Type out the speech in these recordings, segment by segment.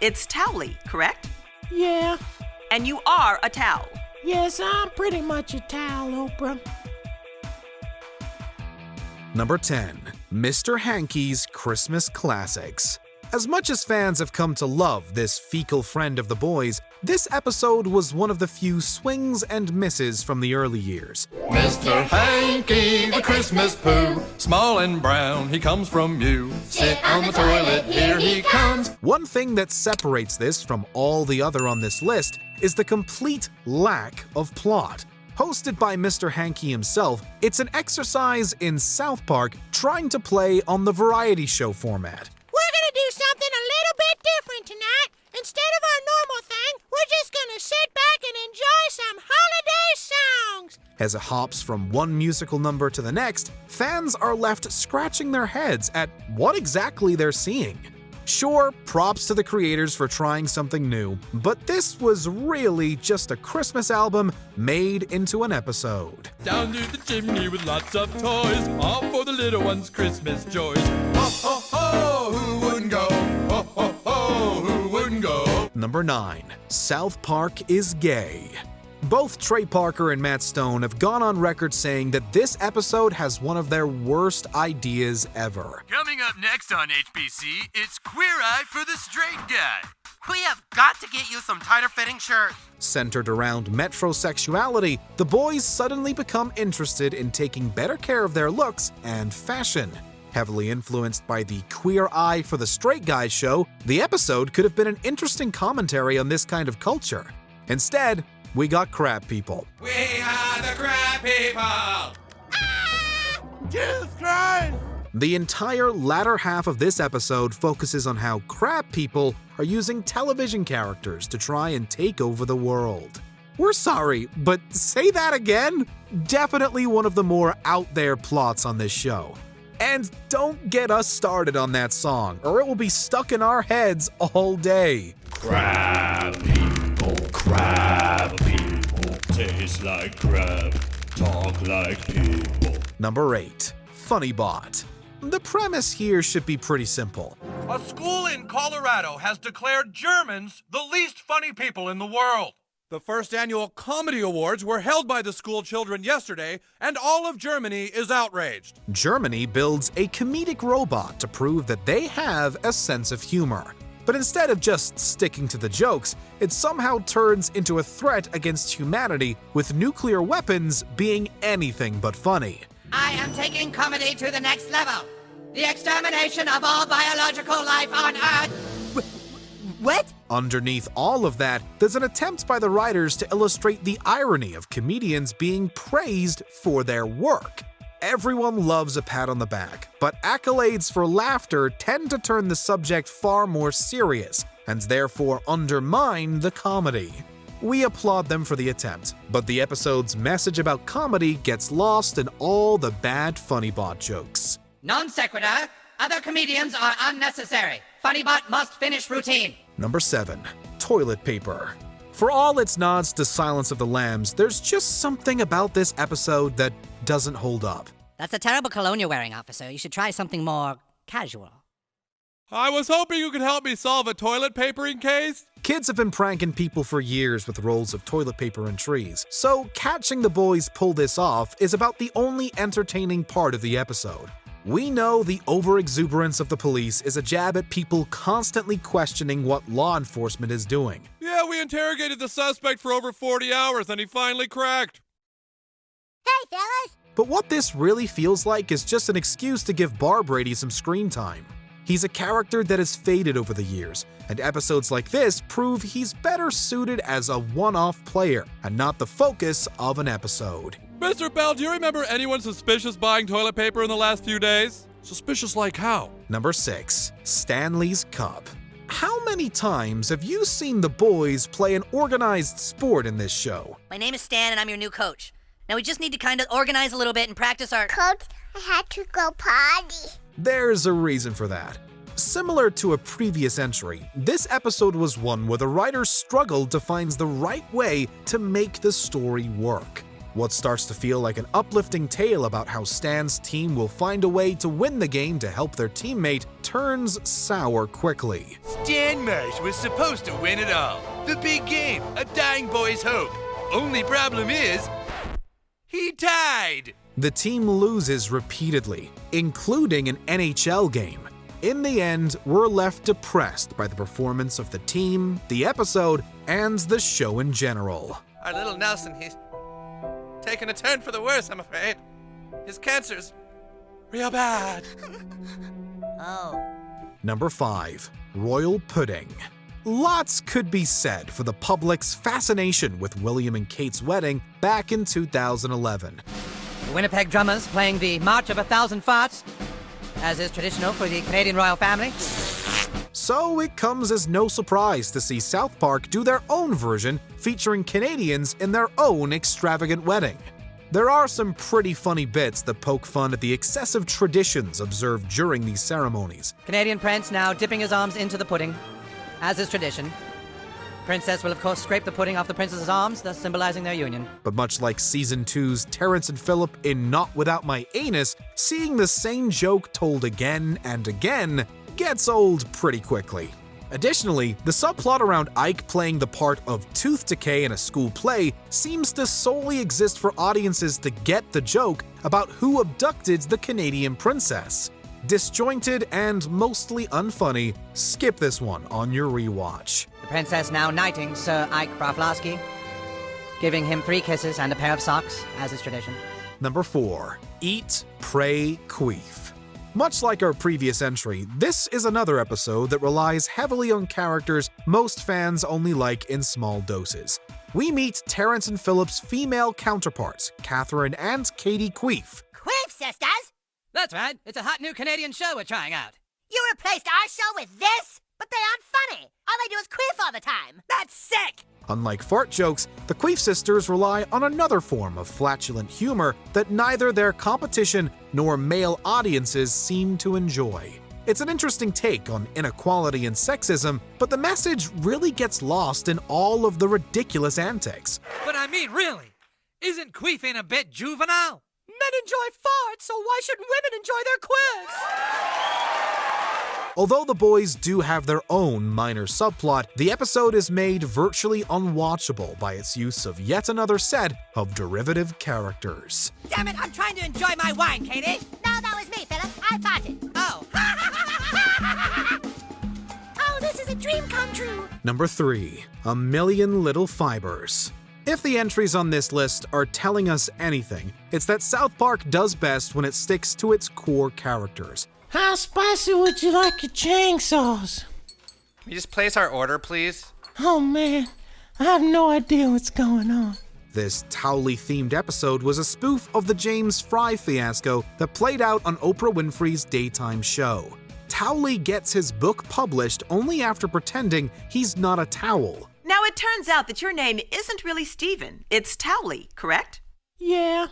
It's Towley, correct? Yeah. And you are a towel. Yes, I'm pretty much a towel, Oprah. Number 10. Mr. Hankey's Christmas Classics. As much as fans have come to love this fecal friend of the boys, this episode was one of the few swings and misses from the early years. Mr. Hankey, the Christmas poo, small and brown, he comes from you. Sit on the toilet, here he comes. One thing that separates this from all the other on this list is the complete lack of plot. Hosted by Mr. Hankey himself, it's an exercise in South Park trying to play on the variety show format. We're gonna do something a little bit different tonight. Instead of our normal thing, we're just gonna sit back and enjoy some holiday songs. As it hops from one musical number to the next, fans are left scratching their heads at what exactly they're seeing. Sure, props to the creators for trying something new, but this was really just a Christmas album made into an episode. Down through the chimney with lots of toys, all for the little ones' Christmas joys. Ho, ho, ho, who wouldn't go? Ho, ho, ho, who wouldn't go? Number 9. South Park is gay. Both Trey Parker and Matt Stone have gone on record saying that this episode has one of their worst ideas ever. Coming up next on HBC, it's Queer Eye for the Straight Guy. We have got to get you some tighter-fitting shirts. Centered around metrosexuality, the boys suddenly become interested in taking better care of their looks and fashion. Heavily influenced by the Queer Eye for the Straight Guy show, the episode could have been an interesting commentary on this kind of culture. Instead, we got crab people. We are the crab people! Ah! Jesus Christ! The entire latter half of this episode focuses on how crab people are using television characters to try and take over the world. We're sorry, but say that again? Definitely one of the more out there plots on this show. And don't get us started on that song, or it will be stuck in our heads all day. Crab people, taste like crab, talk like people. Number 8. Funny Bot. The premise here should be pretty simple. A school in Colorado has declared Germans the least funny people in the world. The first annual comedy awards were held by the school children yesterday, and all of Germany is outraged. Germany builds a comedic robot to prove that they have a sense of humor. But instead of just sticking to the jokes, it somehow turns into a threat against humanity, with nuclear weapons being anything but funny. I am taking comedy to the next level. The extermination of all biological life on Earth. What? Underneath all of that, there's an attempt by the writers to illustrate the irony of comedians being praised for their work. Everyone loves a pat on the back, but accolades for laughter tend to turn the subject far more serious, and therefore undermine the comedy. We applaud them for the attempt, but the episode's message about comedy gets lost in all the bad Funny Bot jokes. Non sequitur. Other comedians are unnecessary. Funny Bot must finish routine. Number 7. Toilet Paper. For all its nods to Silence of the Lambs, there's just something about this episode that doesn't hold up. That's a terrible cologne you're wearing, officer. You should try something more casual. I was hoping you could help me solve a toilet papering case. Kids have been pranking people for years with rolls of toilet paper and trees, so catching the boys pull this off is about the only entertaining part of the episode. We know the overexuberance of the police is a jab at people constantly questioning what law enforcement is doing. Yeah, we interrogated the suspect for over 40 hours and he finally cracked. Hey, fellas! But what this really feels like is just an excuse to give Bar Brady some screen time. He's a character that has faded over the years, and episodes like this prove he's better suited as a one-off player and not the focus of an episode. Mr. Bell, do you remember anyone suspicious buying toilet paper in the last few days? Suspicious like how? Number 6. Stanley's Cup. How many times have you seen the boys play an organized sport in this show? My name is Stan and I'm your new coach. Now we just need to kind of organize a little bit and practice our... Coach, I had to go potty. There's a reason for that. Similar to a previous entry, this episode was one where the writers struggled to find the right way to make the story work. What starts to feel like an uplifting tale about how Stan's team will find a way to win the game to help their teammate turns sour quickly. Stan Marsh was supposed to win it all. The big game, a dying boy's hope. Only problem is, he died. The team loses repeatedly, including an NHL game. In the end, we're left depressed by the performance of the team, the episode, and the show in general. Our little Nelson, he's taken a turn for the worse, I'm afraid. His cancer's real bad. Oh. Number 5. Royal Pudding. Lots could be said for the public's fascination with William and Kate's wedding back in 2011. The Winnipeg Drummers playing the March of 1,000 Farts, as is traditional for the Canadian royal family. So it comes as no surprise to see South Park do their own version featuring Canadians in their own extravagant wedding. There are some pretty funny bits that poke fun at the excessive traditions observed during these ceremonies. Canadian prince now dipping his arms into the pudding, as is tradition. Princess will of course scrape the pudding off the princess's arms, thus symbolizing their union. But much like Season 2's Terrence and Phillip in Not Without My Anus, seeing the same joke told again and again gets old pretty quickly. Additionally, the subplot around Ike playing the part of tooth decay in a school play seems to solely exist for audiences to get the joke about who abducted the Canadian princess. Disjointed and mostly unfunny, skip this one on your rewatch. The princess now knighting Sir Ike Broflovsky, giving him 3 kisses and a pair of socks, as is tradition. Number 4. Eat, Pray, Queef. Much like our previous entry, this is another episode that relies heavily on characters most fans only like in small doses. We meet Terrence and Phillip's female counterparts, Catherine and Katie Queef. Queef sisters? That's right, it's a hot new Canadian show we're trying out. You replaced our show with this? But they aren't funny. All they do is queef all the time. That's sick. Unlike fart jokes, the Queef sisters rely on another form of flatulent humor that neither their competition nor male audiences seem to enjoy. It's an interesting take on inequality and sexism, but the message really gets lost in all of the ridiculous antics. But I mean, really, isn't queefing a bit juvenile? Men enjoy farts, so why shouldn't women enjoy their quiz? Although the boys do have their own minor subplot, the episode is made virtually unwatchable by its use of yet another set of derivative characters. Damn it, I'm trying to enjoy my wine, Katie. No, that was me, Philip. I farted. Oh. Oh, this is a dream come true. Number 3. A Million Little Fibers. If the entries on this list are telling us anything, it's that South Park does best when it sticks to its core characters. How spicy would you like your chainsaws? Can you just place our order, please? Oh man, I have no idea what's going on. This Towley-themed episode was a spoof of the James Fry fiasco that played out on Oprah Winfrey's daytime show. Towley gets his book published only after pretending he's not a towel. Now it turns out that your name isn't really Stephen, it's Towley, correct? Yeah.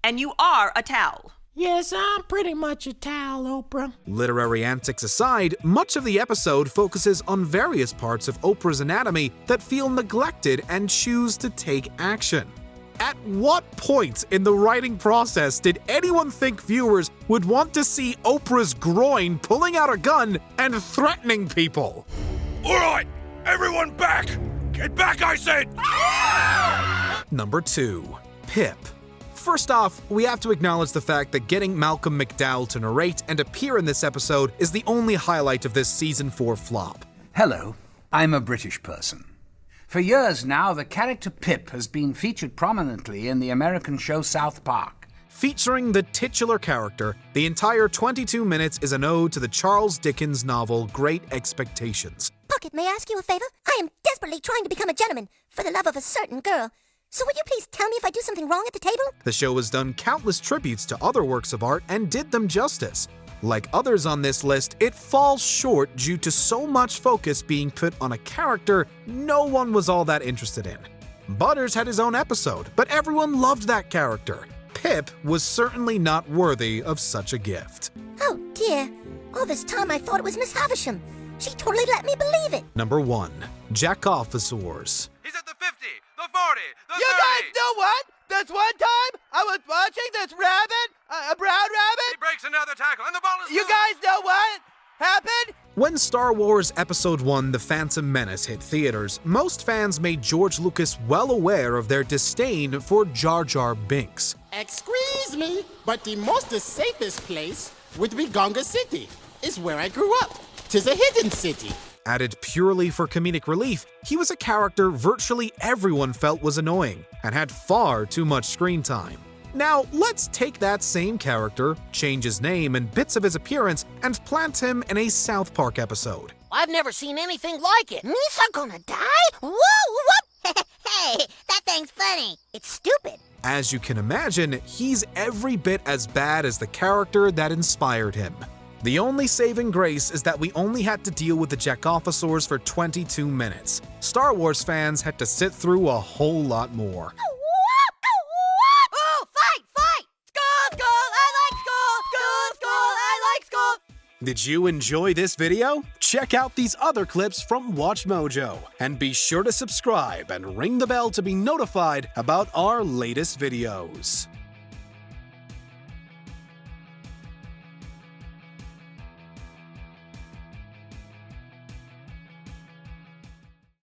And you are a towel. Yes, I'm pretty much a towel, Oprah. Literary antics aside, much of the episode focuses on various parts of Oprah's anatomy that feel neglected and choose to take action. At what point in the writing process did anyone think viewers would want to see Oprah's groin pulling out a gun and threatening people? All right, everyone back! Get back, I said! Number 2. Pip. First off, we have to acknowledge the fact that getting Malcolm McDowell to narrate and appear in this episode is the only highlight of this Season 4 flop. Hello, I'm a British person. For years now, the character Pip has been featured prominently in the American show South Park. Featuring the titular character, the entire 22 minutes is an ode to the Charles Dickens novel Great Expectations. Pocket, may I ask you a favor? I am desperately trying to become a gentleman for the love of a certain girl. So would you please tell me if I do something wrong at the table? The show has done countless tributes to other works of art and did them justice. Like others on this list, it falls short due to so much focus being put on a character no one was all that interested in. Butters had his own episode, but everyone loved that character. Pip was certainly not worthy of such a gift. Oh dear, all this time I thought it was Miss Havisham. She totally let me believe it. Number 1. Jackosaurus. He's at the 50, the 40, the 30. You guys know what? The This one time, I was watching this rabbit, a brown rabbit. He breaks another tackle, and the ball is You guys know what happened? When Star Wars Episode I The Phantom Menace hit theaters, most fans made George Lucas well aware of their disdain for Jar Jar Binks. Excuse me, but the most safest place would be Gonga City. It's where I grew up. 'Tis a hidden city. Added purely for comedic relief, he was a character virtually everyone felt was annoying and had far too much screen time. Now, let's take that same character, change his name and bits of his appearance, and plant him in a South Park episode. I've never seen anything like it. Me's are gonna die? Woo! Whoop! Hey, that thing's funny. It's stupid. As you can imagine, he's every bit as bad as the character that inspired him. The only saving grace is that we only had to deal with the Jackosaurus for 22 minutes. Star Wars fans had to sit through a whole lot more. Oh, fight! School! I like school! School! I like school! Did you enjoy this video? Check out these other clips from Watch Mojo. And be sure to subscribe and ring the bell to be notified about our latest videos.